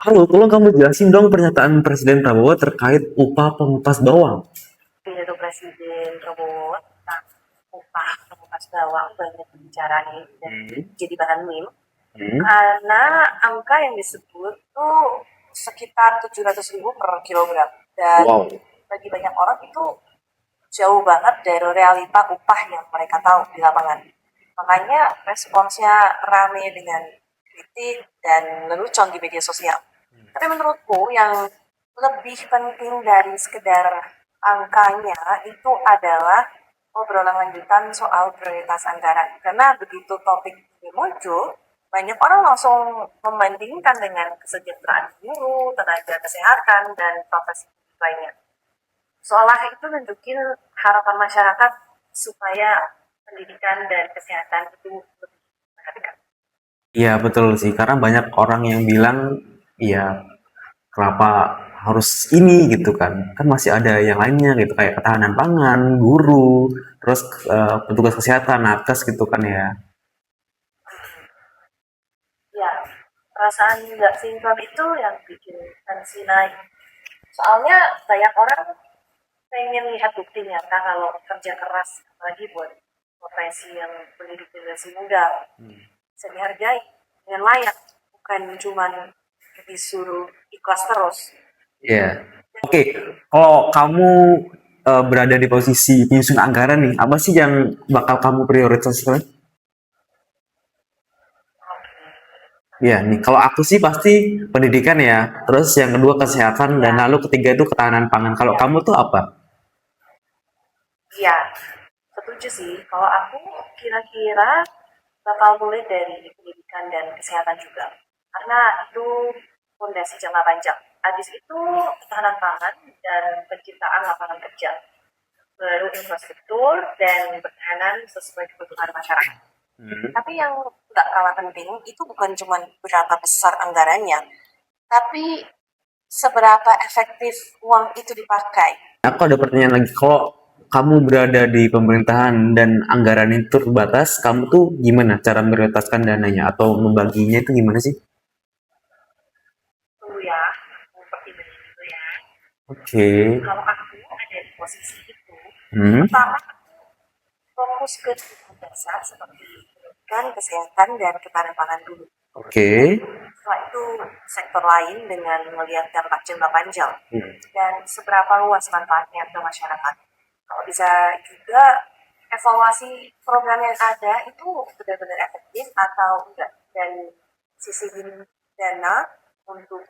Halo, tolong kamu jelasin dong pernyataan Presiden Prabowo terkait upah pengupas bawang. Pidato Presiden Prabowo tentang upah pengupas bawang banyak dibicarain dan Hmm. jadi bahan meme Hmm. karena angka yang disebut tuh sekitar 700.000 per kilogram dan Wow. bagi banyak orang itu jauh banget dari realita upah yang mereka tahu di lapangan. Makanya responsnya rame dengan kritik dan lelucon di media sosial. Tapi menurutku yang lebih penting dari sekedar angkanya itu adalah obrolan lanjutan soal prioritas anggaran. Karena begitu topik ini muncul, banyak orang langsung membandingkan dengan kesejahteraan guru, tenaga kesehatan, dan profesi lainnya. Seolah itu nunjukin harapan masyarakat supaya pendidikan dan kesehatan itu lebih diperhatikan. Iya betul sih, karena banyak orang yang bilang, iya kenapa harus ini gitu kan? Kan masih ada yang lainnya gitu, kayak ketahanan pangan, guru, terus petugas kesehatan, nakes gitu kan ya. Ya, perasaan nggak sinkron itu yang bikin tensi naik. Soalnya banyak orang pengen lihat bukti nyata kalau kerja keras, apalagi buat profesi yang pendidik generasi muda, bisa dihargai dengan layak, bukan cuman disuruh ikhlas terus. Iya. Oke, kalau kamu berada di posisi penyusun anggaran nih, apa sih yang bakal kamu prioritaskan? Iya nih, kalau aku sih pasti pendidikan ya, terus yang kedua kesehatan, dan Ya, lalu ketiga itu ketahanan pangan. Kalau ya, kamu tuh apa? ya, setuju sih. Kalau aku kira-kira bakal mulai dari pendidikan dan kesehatan juga. Karena itu fondasi jangka panjang. Habis itu ketahanan pangan dan penciptaan lapangan kerja. Baru infrastruktur dan pertahanan sesuai kebutuhan masyarakat. Hmm. Tapi yang nggak kalah penting itu bukan cuma berapa besar anggarannya, tapi seberapa efektif uang itu dipakai. Aku ada pertanyaan lagi, kalau kamu berada di pemerintahan dan anggaran itu terbatas, kamu tuh gimana cara prioritaskan dananya atau membaginya itu gimana sih? Dulu ya, seperti begitu ya. Oke. Kalau aku ada di posisi itu, Hmm. pertama fokus ke kebutuhan dasar seperti pendidikan, kesehatan, dan ketahanan pangan dulu. Oke. Setelah itu sektor lain dengan melihat dampak jangka panjang Hmm. dan seberapa luas manfaatnya ke masyarakat. Kalau bisa juga evaluasi program yang ada itu benar-benar efektif atau enggak dan sisihin dana untuk